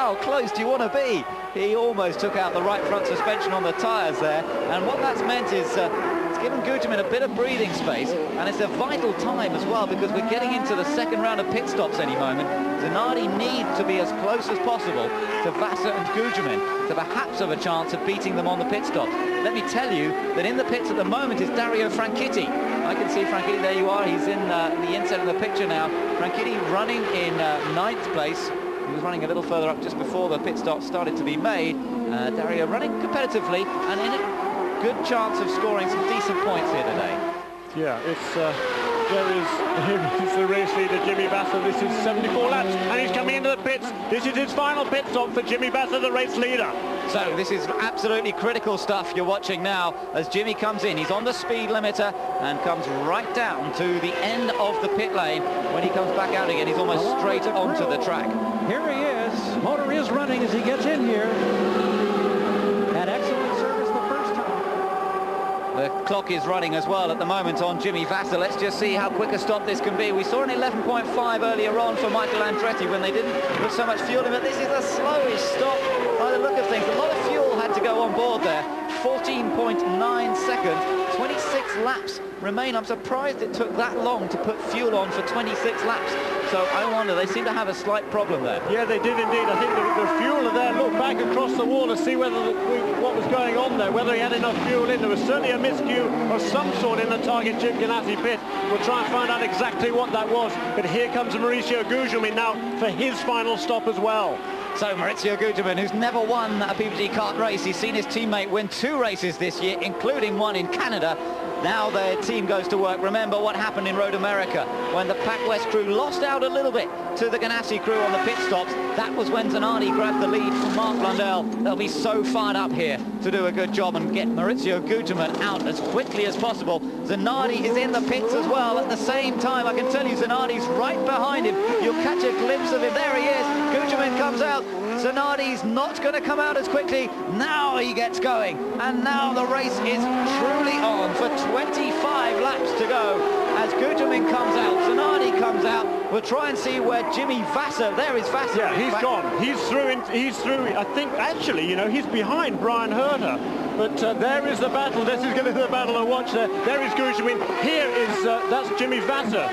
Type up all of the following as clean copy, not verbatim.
how close do you want to be? He almost took out the right front suspension on the tyres there, and what that's meant is it's given Gugelmin a bit of breathing space, and it's a vital time as well, because we're getting into the second round of pit stops any moment. Zanardi need to be as close as possible to Vasseur and Gugelmin to perhaps have a chance of beating them on the pit stop. Let me tell you that in the pits at the moment is Dario Franchitti. I can see Franchitti, there you are, he's in the inset of the picture now. Franchitti running in 9th place. He was running a little further up just before the pit stop started to be made. Dario running competitively and in a good chance of scoring some decent points here today. Yeah, here is the race leader, Jimmy Vasseur. This is 74 laps, and he's coming into the pits. This is his final pit stop for Jimmy Vasseur, the race leader. So this is absolutely critical stuff you're watching now as Jimmy comes in. He's on the speed limiter and comes right down to the end of the pit lane. When he comes back out again, he's almost straight onto the track. Here he is. Motor is running as he gets in here. Had excellent service the first time. The clock is running as well at the moment on Jimmy Vasseur. Let's just see how quick a stop this can be. We saw an 11.5 earlier on for Michael Andretti when they didn't put so much fuel in, but this is a slowish stop by the look of things. A lot of fuel had to go on board there. 14.9 seconds, 26 laps remain. I'm surprised it took that long to put fuel on for 26 laps. So I wonder, they seem to have a slight problem there. Yeah, they did indeed. I think the fueler there looked back across the wall to see what was going on there, whether he had enough fuel in. There was certainly a miscue of some sort in the target Chip Ganassi pit. We'll try and find out exactly what that was. But here comes Mauricio Gugelmin now for his final stop as well. So Mauricio Gugelmin, who's never won a PPG kart race, he's seen his teammate win 2 races this year, including one in Canada. Now their team goes to work. Remember what happened in Road America when the Pac West crew lost out a little bit to the Ganassi crew on the pit stops. That was when Zanardi grabbed the lead from Mark Blundell. They'll be so fired up here to do a good job and get Mauricio Gugelmin out as quickly as possible. Zanardi is in the pits as well at the same time. I can tell you Zanardi's right behind him. You'll catch a glimpse of him. There he is. Gugelmin comes out. Zanardi's not going to come out as quickly. Now he gets going. And now the race is truly on for 25 laps to go. As Gugelmin comes out, Zanardi comes out. We'll try and see where Jimmy Vasseur, there is Vasseur. Yeah, he's gone. He's through. I think, actually, you know, he's behind Brian Herter. But there is the battle. This is going to be the battle to watch there. There is Gugelmin. Here is, that's Jimmy Vasseur.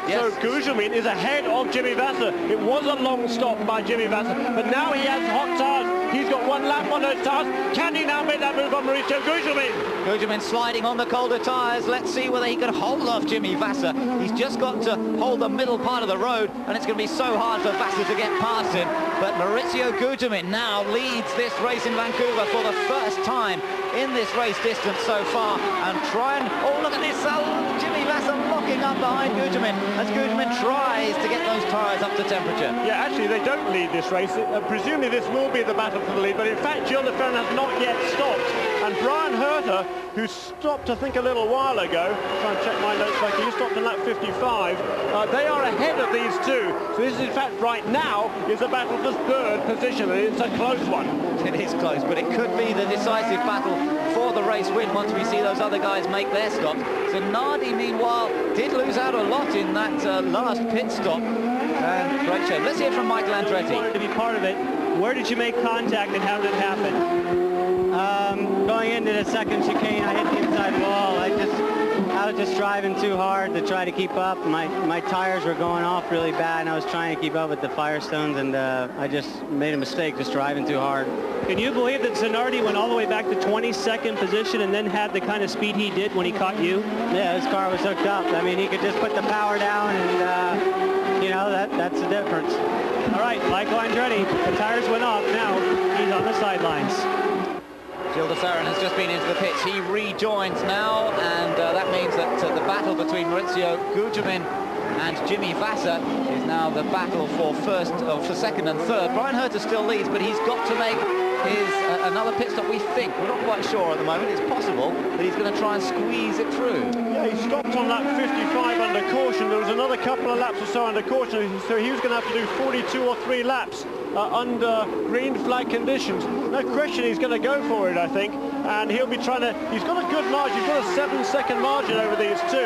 Yes. So Gugelmin is ahead of Jimmy Vasseur. It was a long stop by Jimmy Vasseur, but now he has hot tires. He's got 1 lap on those tires. Can he now make that move on Mauricio Gugelmin? Gugelmin sliding on the colder tires. Let's see whether he can hold off Jimmy Vasseur. He's just got to hold the middle part of the road, and it's going to be so hard for Vasseur to get past him. But Mauricio Gugelmin now leads this race in Vancouver for the first time in this race distance so far. And oh, look at this, Jimmy Vasseur locking up behind Gugelmin as Gugelmin tries to get those tyres up to temperature. Yeah, actually they don't lead this race. Presumably this will be the battle for the lead, but in fact Gilles Lefebvre has not yet stopped. And Brian Herter, who stopped I think a little while ago, try and check my notes back, he stopped in lap 55, they are ahead of these two. So this is in fact right now is a battle for 3rd position, and it's a close one. It is close, but it could be the decisive battle for the race win once we see those other guys make their stops. Zanardi, meanwhile, did lose out a lot in that last pit stop. And great shame. Let's hear from Michael Andretti. Wanted to be part of it. Where did you make contact and how did it happen? Going into the second chicane, I hit the inside wall. I was just driving too hard to try to keep up. My tires were going off really bad, and I was trying to keep up with the Firestones, and I just made a mistake just driving too hard. Can you believe that Zanardi went all the way back to 22nd position and then had the kind of speed he did when he caught you? Yeah, his car was hooked up. I mean, he could just put the power down, and you know, that's the difference. All right, Michael Andretti, the tires went off. Now he's on the sidelines. Gilles Lefebvre has just been into the pits. He rejoins now, and that means that the battle between Mauricio Gugelmin and Jimmy Vasseur is now the battle for second and third. Brian Herter still leads, but he's got to make another pit stop, we think. We're not quite sure at the moment. It's possible that he's going to try and squeeze it through. Yeah, he stopped on lap 55 under caution. There was another couple of laps or so under caution, so he was going to have to do 42 or 3 laps under green flag conditions. No question he's going to go for it, I think, and he'll be trying to, he's got a good margin, he's got a 7-second margin over these two,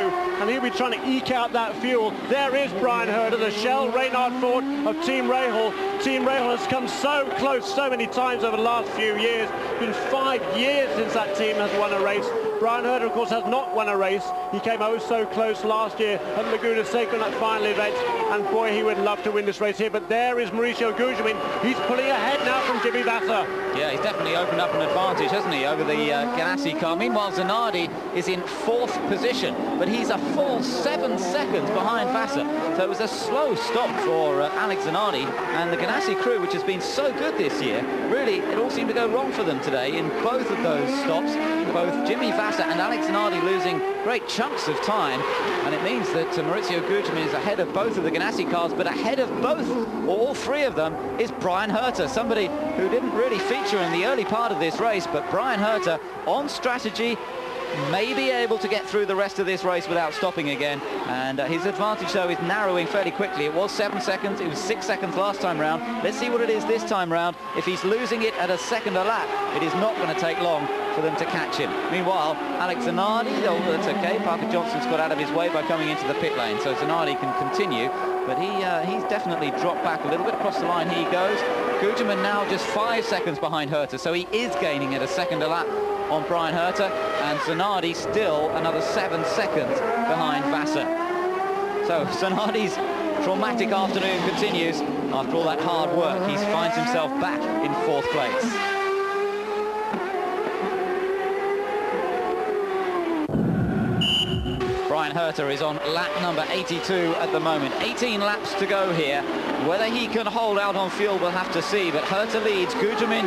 and he'll be trying to eke out that fuel. There is Brian Herter, the Shell Reynard Ford of Team Rahal. Team Rahal has come so close so many times over the last few years. It's been 5 years since that team has won a race. Brian Herter, of course, has not won a race. He came oh so close last year at Laguna Seca in that final event, and boy, he would love to win this race here. But there is Mauricio Gugelmin. He's pulling ahead now from Jimmy Vasser. Yeah, he's definitely opened up an advantage, hasn't he, over the Ganassi car. Meanwhile, Zanardi is in 4th position, but he's a full 7 seconds behind Vasser. So it was a slow stop for Alex Zanardi, and the Ganassi crew, which has been so good this year, really, it all seemed to go wrong for them today in both of those stops. Both Jimmy Vasser and Alex Zanardi losing great chunks of time, and it means that Mauricio Gugelmin is ahead of both of the Ganassi cars, but ahead of both, or all three of them, is Brian Herter, somebody who didn't really feature in the early part of this race, but Brian Herter, on strategy, may be able to get through the rest of this race without stopping again, and his advantage though is narrowing fairly quickly. It was 7 seconds, it was 6 seconds last time round. Let's see what it is this time round. If he's losing it at a second a lap, it is not going to take long for them to catch him. Meanwhile, Alex Zanardi, oh, that's okay, Parker Johnson's got out of his way by coming into the pit lane, so Zanardi can continue, but he's definitely dropped back a little bit. Across the line he goes. Gugelmin now just 5 seconds behind Herter, so he is gaining at a second a lap on Brian Herter, and Zanardi still another 7 seconds behind Vasser. So Zanardi's traumatic afternoon continues. After all that hard work, he finds himself back in 4th place. Brian Herter is on lap number 82 at the moment. 18 laps to go here. Whether he can hold out on fuel, we'll have to see, but Herter leads. Gugelmin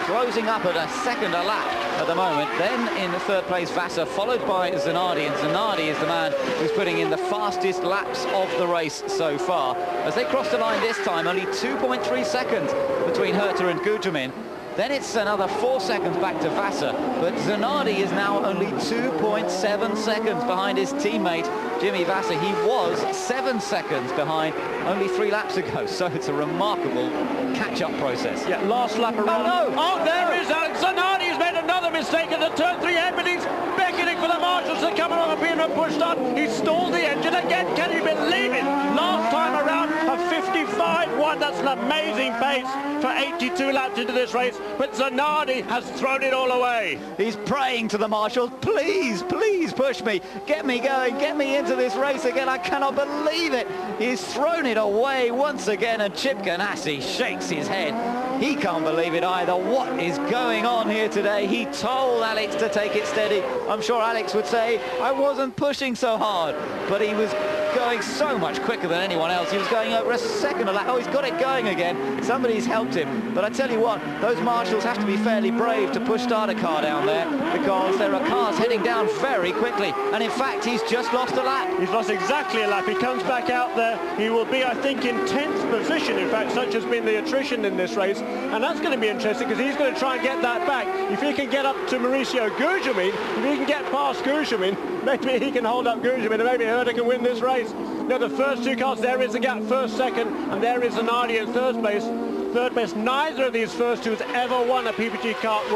closing up at a second a lap at the moment. Then in the 3rd place, Vasser, followed by Zanardi, and Zanardi is the man who's putting in the fastest laps of the race so far. As they cross the line this time, only 2.3 seconds between Herter and Gugelmin. Then it's another 4 seconds back to Vasser, but Zanardi is now only 2.7 seconds behind his teammate Jimmy Vasser. He was 7 seconds behind only 3 laps ago, so it's a remarkable catch-up process. Yeah, last lap around. Oh, no! Oh, there is Alex Zanardi. He's made another mistake at the turn 3 end, but he's beckoning for the marshals to come along and being pushed on. He stalled the engine again. Can you believe it? Last time around, a 55.1. That's an amazing pace for 82 laps into this race, but Zanardi has thrown it all away. He's praying to the marshals, please, please push me, get me going, get me into this race again. I cannot believe it. He's thrown it away once again, and Chip Ganassi shakes his head. He can't believe it either. What is going on here today? He told Alex to take it steady. I'm sure Alex would say, I wasn't pushing so hard, but he was going so much quicker than anyone else. He was going over a second a lap. Oh, he's got it going again. Somebody's helped him. But I tell you what, those marshals have to be fairly brave to push start a car down there, because there are cars heading down very quickly. And in fact, he's just lost a lap. He's lost exactly a lap. He comes back out there. He will be, I think, in 10th position. In fact, such has been the attrition in this race. And that's going to be interesting, because he's going to try and get that back. If he can get up to Mauricio Gugelmin, if he can get past Gugelmin, maybe he can hold up Gugelmin, and maybe Herter can win this race. Now, the first 2 cars, there is the gap, 1st, 2nd, and there is Zanardi in 3rd place. 3rd place. Neither of these first two has ever won a PPG Kart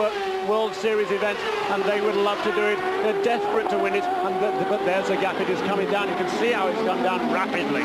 World Series event, and they would love to do it. They're desperate to win it, but there's a gap. It is coming down. You can see how it's come down rapidly.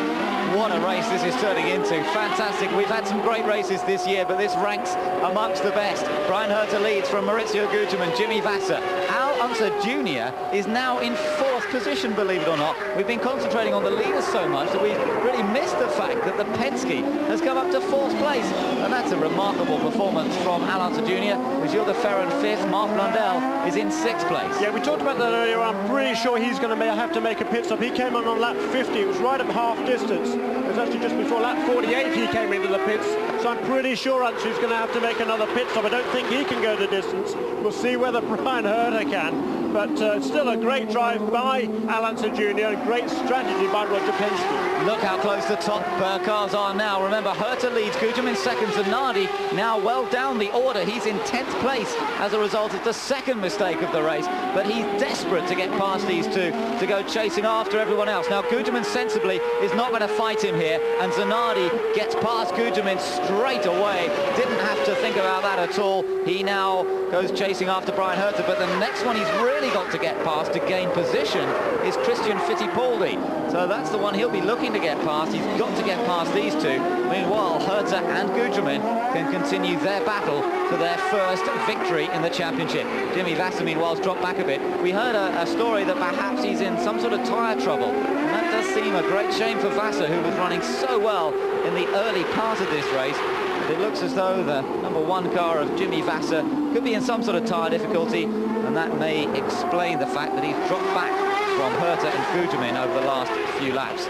What a race this is turning into. Fantastic. We've had some great races this year, but this ranks amongst the best. Brian Herter leads from Mauricio Gugelmin, Jimmy Vasser. Al Unser Jr. is now in 4th position, believe it or not. We've been concentrating on the leaders so much that we've really missed the fact that the Penske has come up to 4th place. And that's a remarkable performance from Al Unser Jr. Gilles de Ferran 5th. Mark Blundell is in 6th place. Yeah, we talked about that earlier. I'm pretty sure he's going to have to make a pit stop. He came on lap 50. It was right at half distance. It was actually just before lap 48 he came into the pits. So I'm pretty sure Unser's going to have to make another pit stop. I don't think he can go the distance. We'll see whether Brian Herter can. But still a great drive by Al Unser Jr. and great strategy by Roger Penske. Look how close the top cars are now. Remember, Herter leads, Gugelmin second, Zanardi now well down the order. He's in 10th place as a result of the second mistake of the race. But he's desperate to get past these two to go chasing after everyone else. Now, Gugelmin sensibly is not going to fight him here, and Zanardi gets past Gugelmin straight away. Didn't have to think about that at all. He now goes chasing after Brian Herta, but the next one he's really got to get past to gain position is Christian Fittipaldi. So that's the one he'll be looking to get past. He's got to get past these two. Meanwhile, Herta and Gugelmin can continue their battle for their first victory in the championship. Jimmy Vasser, meanwhile, has dropped back a bit. We heard a story that perhaps he's in some sort of tyre trouble. And that does seem a great shame for Vasser, who was running so well in the early part of this race. But it looks as though the #1 car of Jimmy Vasser could be in some sort of tyre difficulty, and that may explain the fact that he's dropped back from Herta and Gugelmin over the last few laps.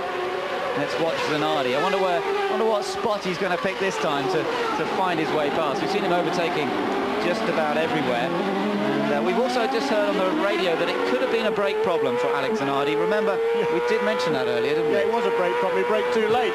Let's watch Zanardi. I wonder what spot he's going to pick this time to find his way past. We've seen him overtaking just about everywhere. And we've also just heard on the radio that it could have been a brake problem for Alex Zanardi. Remember, we did mention that earlier, didn't we? Yeah, it was a brake problem. He braked too late.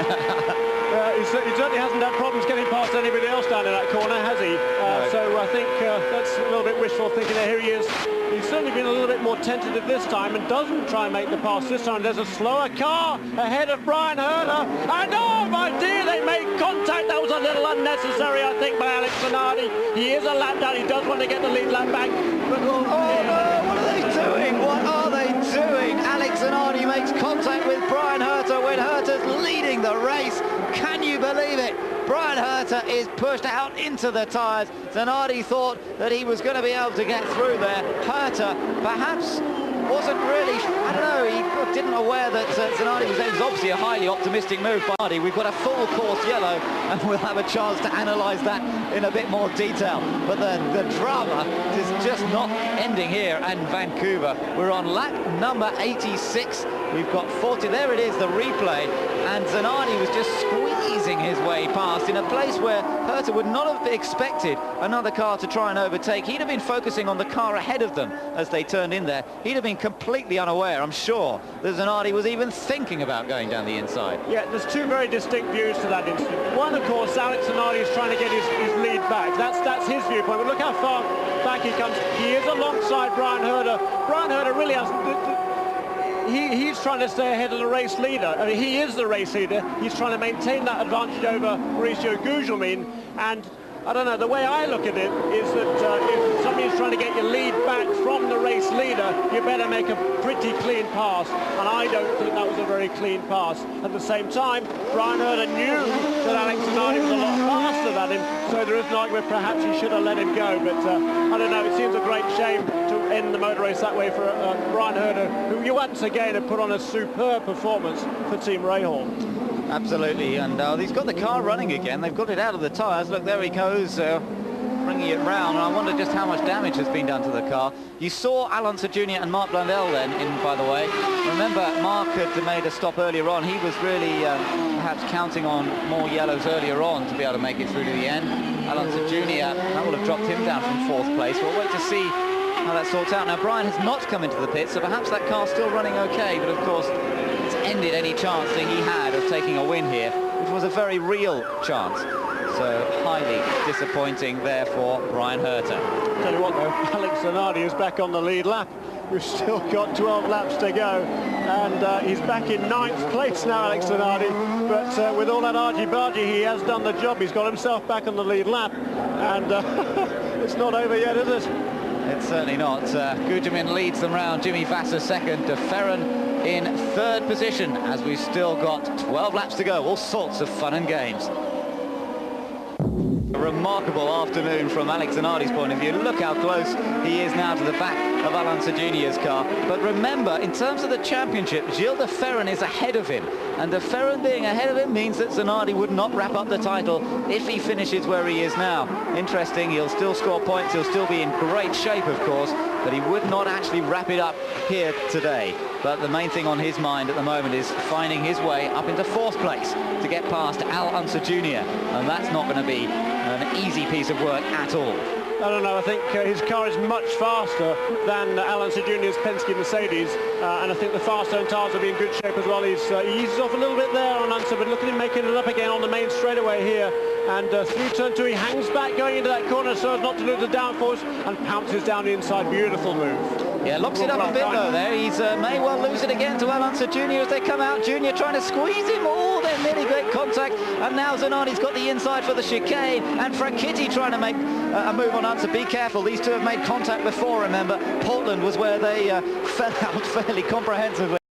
He certainly hasn't had problems getting past anybody else down in that corner, has he? No. So I think that's a little bit wishful thinking there. Here he is. He's certainly been a little bit more tentative this time and doesn't try and make the pass this time. There's a slower car ahead of Brian Herta. And oh my dear, they made contact. That was a little unnecessary, I think, by Alex Zanardi. He is a lap down. He does want to get the lead lap back. But oh no, what are they doing? What are they doing? Alex Zanardi makes contact with Brian Herta when Herta's leading the race. Can you believe it? Brian Herta is pushed out into the tyres. Zanardi thought that he was going to be able to get through there. Herta perhaps wasn't really, I don't know, he didn't aware that Zanardi was there. It was obviously a highly optimistic move by Zanardi. We've got a full course yellow, and we'll have a chance to analyse that in a bit more detail. But the drama is just not ending here in Vancouver. We're on lap number 86. We've got 40, there it is, the replay, and Zanardi was just squeezing his way past in a place where Herta would not have expected another car to try and overtake. He'd have been focusing on the car ahead of them as they turned in there. He'd have been completely unaware, I'm sure, that Zanardi was even thinking about going down the inside. yeah, there's two very distinct views to that incident. One, of course, Alex Zanardi is trying to get his lead back. That's his viewpoint. But look how far back he comes. He is alongside Brian Herta. Brian Herta really hasn't... He's trying to stay ahead of the race leader. I mean, he is the race leader. He's trying to maintain that advantage over Mauricio Gugelmin. And I don't know, the way I look at it is that if somebody's trying to get your lead back from the race leader, you better make a pretty clean pass. And I don't think that was a very clean pass. At the same time, Brian Herta knew that Alex Zanardi was a lot faster than him, so there is an argument perhaps he should have let him go. But I don't know, it seems a great shame to end the motor race that way for Brian Herta, who once again had put on a superb performance for Team Rahal. Absolutely, and he's got the car running again. They've got it out of the tyres. Look, there he goes, bringing it round. And I wonder just how much damage has been done to the car. You saw Alonso Jr. and Mark Blundell then in, by the way. Remember, Mark had made a stop earlier on. He was really perhaps counting on more yellows earlier on to be able to make it through to the end. Alonso Jr., that would have dropped him down from 4th place. We'll wait to see how that sorts out. Now, Brian has not come into the pit, so perhaps that car's still running okay, but of course, it's ended any chance that he had of taking a win here, which was a very real chance. So highly disappointing there for Brian Herta. Tell you what though, Alex Zanardi is back on the lead lap. We've still got 12 laps to go, and he's back in 9th place now, Alex Zanardi. But with all that argy-bargy, he has done the job. He's got himself back on the lead lap, and it's not over yet, is it? It's certainly not. Gugelmin leads them round. Jimmy Vasser second. De Ferran in 3rd position, as we've still got 12 laps to go. All sorts of fun and games. A remarkable afternoon from Alex Zanardi's point of view. Look how close he is now to the back of Alonso Jr.'s car. But remember, in terms of the championship, Gilles de Ferran is ahead of him. And de Ferran being ahead of him means that Zanardi would not wrap up the title if he finishes where he is now. Interesting, he'll still score points, he'll still be in great shape, of course, but he would not actually wrap it up here today. But the main thing on his mind at the moment is finding his way up into 4th place to get past Alonso Jr. And that's not going to be an easy piece of work at all. I don't know, I think his car is much faster than Alonso Jr.'s Penske Mercedes, and I think the Firestone tyres will be in good shape as well. He eases off a little bit there on Alonso, but look at him making it up again on the main straightaway here. And through turn 2, he hangs back going into that corner so as not to lose the downforce and pounces down the inside. Beautiful move. Yeah, locks it up a bit though there. He's may well lose it again to Alonso Jr. as they come out. Jr. trying to squeeze him. Oh, they're nearly great contact. And now Zanardi's got the inside for the chicane. And Franchitti trying to make a move on Unser. Be careful. These two have made contact before, remember. Portland was where they fell out fairly comprehensively.